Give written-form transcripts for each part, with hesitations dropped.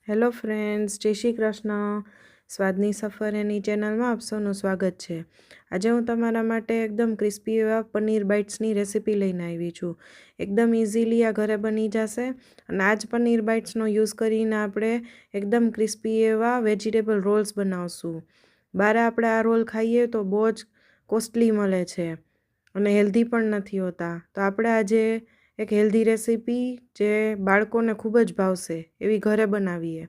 Hello friends, જય શ્રી કૃષ્ણ. સ્વાદની સફર એની ચેનલમાં આપ સૌનું સ્વાગત છે. આજે હું તમારા માટે એકદમ ક્રિસ્પી એવા પનીર બાઇટ્સની રેસીપી લઈને આવી છું. એકદમ ઇઝીલી આ ઘરે બની જશે અને આ જ પનીર બાઇટ્સનો યુઝ કરીને આપણે એકદમ ક્રિસ્પી એવા વેજીટેબલ રોલ્સ બનાવશું. બહાર આપણે આ રોલ ખાઈએ તો બહુ જ કોસ્ટલી મળે છે અને હેલ્ધી પણ નથી હોતા. તો આપણે આજે એક હેલ્ધી રેસીપી જે બાળકોને ખૂબ જ ભાવશે એવી ઘરે બનાવીએ.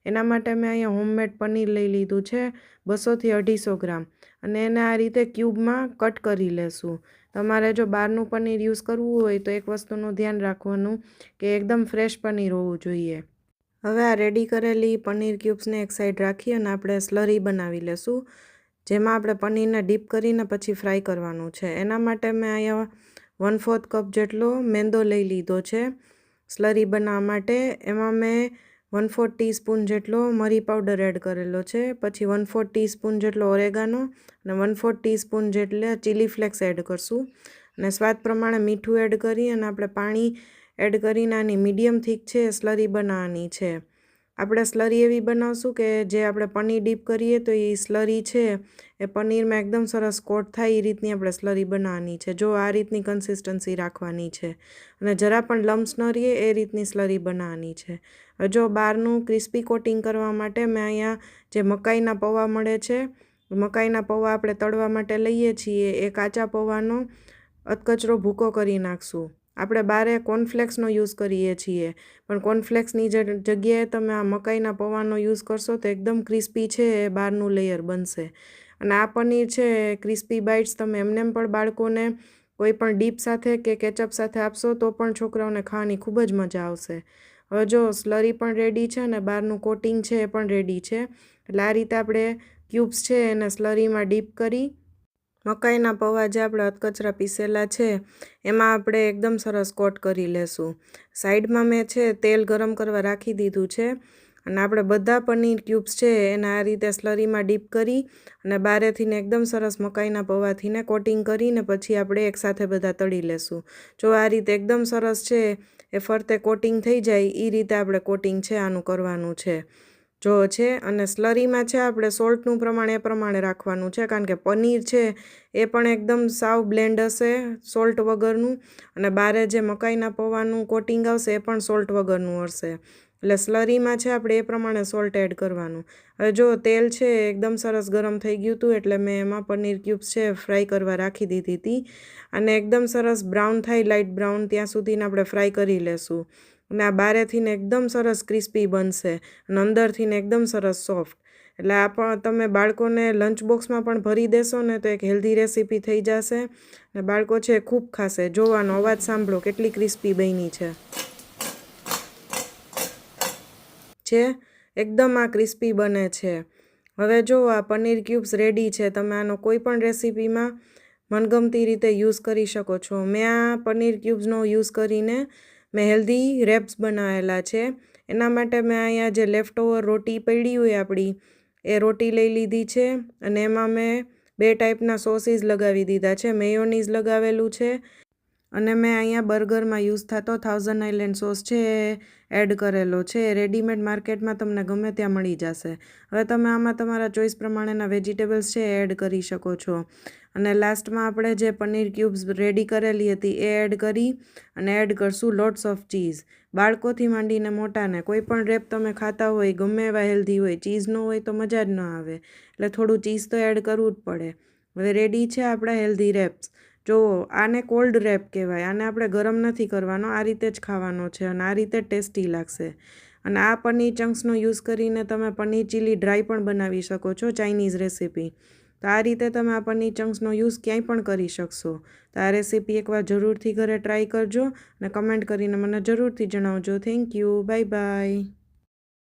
એના માટે મેં અહીંયા હોમમેડ પનીર લઈ લીધું છે 200થી 250 ગ્રામ અને એને આ રીતે ક્યુબમાં કટ કરી લેશું. તમારે જો બહારનું પનીર યુઝ કરવું હોય તો એક વસ્તુનું ધ્યાન રાખવાનું કે એકદમ ફ્રેશ પનીર હોવું જોઈએ. હવે આ રેડી કરેલી પનીર ક્યુબ્સને એક સાઈડ રાખી અને આપણે સ્લરી બનાવી લેશું, જેમાં આપણે પનીરને ડીપ કરીને પછી ફ્રાય કરવાનું છે. એના માટે મેં અહીંયા 1/4 કપ જેટલો મેંદો લઈ લીધો છે સ્લરી બનાવવા માટે. એમાં મેં 1/4 ટીસ્પૂન જેટલો મરી પાવડર એડ કરેલો છે, પછી 1/4 ટીસ્પૂન જેટલો ઓરેગાનો અને 1/4 ટીસ્પૂન જેટલા ચીલી ફ્લેક્સ એડ કરશું અને સ્વાદ પ્રમાણે મીઠું એડ કરી અને આપણે પાણી એડ કરીને આની મીડિયમ થીક છે સ્લરી બનાવવાની છે. આપણે સ્લરી એવી બનાવશું કે જે આપણે પનીર ડીપ કરીએ તો એ સ્લરી છે એ પનીરમાં એકદમ સરસ કોટ થાય એ રીતની આપણે સ્લરી બનાવવાની છે. જો આ રીતની કન્સિસ્ટન્સી રાખવાની છે અને જરા પણ લમ્સ ન રહે એ રીતની સ્લરી બનાવવાની છે. જો બહારનું ક્રિસ્પી કોટિંગ કરવા માટે મેં અહીંયા જે મકાઈના પૌવા મળે છે, મકાઈના પૌવા આપણે તળવા માટે લઈએ છીએ, એ કાચા પૌવાનો અધકચરો ભૂકો કરી નાખશું. આપણે બારે કોર્નફ્લેક્સનો યુઝ કરીએ છીએ, પણ કોર્નફ્લેક્સની જગ્યાએ તમે આ મકાઈના પૌવાનો યુઝ કરશો તો એકદમ ક્રિસ્પી છે એ બહારનું લેયર બનશે. અને આ પનીર છે ક્રિસ્પી બાઇટ્સ તમે એમને પણ બાળકોને કોઈ પણ ડીપ સાથે કે કેચઅપ સાથે આપશો તો પણ છોકરાઓને ખાવાની ખૂબ જ મજા આવશે. હવે જો સ્લરી પણ રેડી છે અને બહારનું કોટિંગ છે એ પણ રેડી છે. એટલે આ રીતે આપણે ક્યુબ્સ છે એને સ્લરીમાં ડીપ કરી મકાઈના પૌવા જે આપણે અધકચરા પીસેલા છે એમાં આપણે એકદમ સરસ કોટ કરી લેશું. સાઈડમાં મેં છે તેલ ગરમ કરવા રાખી દીધું છે અને આપણે બધા પનીર ક્યુબ્સ છે એને આ રીતે સ્લરીમાં ડીપ કરી અને બારેથીને એકદમ સરસ મકાઈના પૌવાથીને કોટિંગ કરીને પછી આપણે એકસાથે બધા તળી લેશું. જો આ રીતે એકદમ સરસ છે એ ફરતે કોટિંગ થઈ જાય એ રીતે આપણે કોટિંગ છે આનું કરવાનું છે. જો છે અને સ્લરીમાં છે આપણે સોલ્ટનું પ્રમાણ એ પ્રમાણે રાખવાનું છે, કારણ કે પનીર છે એ પણ એકદમ સાવ બ્લેન્ડ હશે સોલ્ટ વગરનું અને બારે જે મકાઈના પૌવાનું કોટિંગ આવશે એ પણ સોલ્ટ વગરનું હશે. એટલે સ્લરીમાં છે આપણે એ પ્રમાણે સોલ્ટ એડ કરવાનું. હવે જો તેલ છે એકદમ સરસ ગરમ થઈ ગયું હતું એટલે મેં એમાં પનીર ક્યુબ્સ છે ફ્રાય કરવા રાખી દીધી હતી અને એકદમ સરસ બ્રાઉન થાય, લાઇટ બ્રાઉન, ત્યાં સુધીને આપણે ફ્રાય કરી લેશું. અને આ બારેથીને એકદમ સરસ ક્રિસ્પી બનશે અને અંદરથીને એકદમ સરસ સોફ્ટ. એટલે આ પણ તમે બાળકોને લંચ બોક્સમાં પણ ભરી દેશો ને તો એક હેલ્ધી રેસીપી થઈ જશે અને બાળકો છે ખૂબ ખાશે. જોવાનો અવાજ સાંભળો કેટલી ક્રિસ્પી બની છે એકદમ આ ક્રિસ્પી બને છે. હવે જો આ પનીર ક્યુબ્સ રેડી છે. તમે આનો કોઈ પણ રેસીપીમાં મનગમતી રીતે યુઝ કરી શકો છો. મેં આ પનીર ક્યુબ્સનો યુઝ કરીને મેં હેલ્ધી રેપ્સ બનાવેલા છે. એના માટે મેં અહીંયા જે લેફ્ટ ઓવર રોટી પડી હોય આપણી એ રોટી લઈ લીધી છે અને એમાં મેં 2 ટાઈપના સોસીસ લગાવી દીધા છે. મેયોનીઝ લગાવેલું છે અને મેં અહીંયા બર્ગરમાં યુઝ થતો 1000 આઇલેન્ડ સોસ છે એ એડ કરેલો છે. રેડીમેડ માર્કેટમાં તમને ગમે ત્યાં મળી જશે. હવે તમે આમાં તમારા ચોઈસ પ્રમાણેના વેજીટેબલ્સ છે એ એડ કરી શકો છો. અને લાસ્ટમાં આપણે જે પનીર ક્યુબ્સ રેડી કરેલી હતી એ એડ કરી અને એડ કરશું લોટ્સ ઓફ ચીઝ. બાળકોથી માંડીને મોટાને કોઈ પણ રેપ તમે ખાતા હોય ગમે એવા હેલ્ધી હોય, ચીઝ ન હોય તો મજા જ ન આવે. એટલે થોડું ચીઝ તો એડ કરવું જ પડે. હવે રેડી છે આપણા હેલ્ધી રેપ્સ. જો આને કોલ્ડ રેપ કહેવાય, આને આપણે ગરમ નથી કરવાનો, આ રીતે જ ખાવાનો છે અને આ રીતે ટેસ્ટી લાગશે. અને આ પનીર ચંક્સનો યુઝ કરીને તમે પનીર ચીલી ડ્રાય પણ બનાવી શકો છો, ચાઇનીઝ રેસીપી. તો આ રીતે તમે આ પનીર ચંક્સનો યુઝ ક્યાંય પણ કરી શકશો. તો આ રેસીપી એકવાર જરૂરથી ઘરે ટ્રાય કરજો અને કમેન્ટ કરીને મને જરૂરથી જણાવજો. Thank you. Bye bye.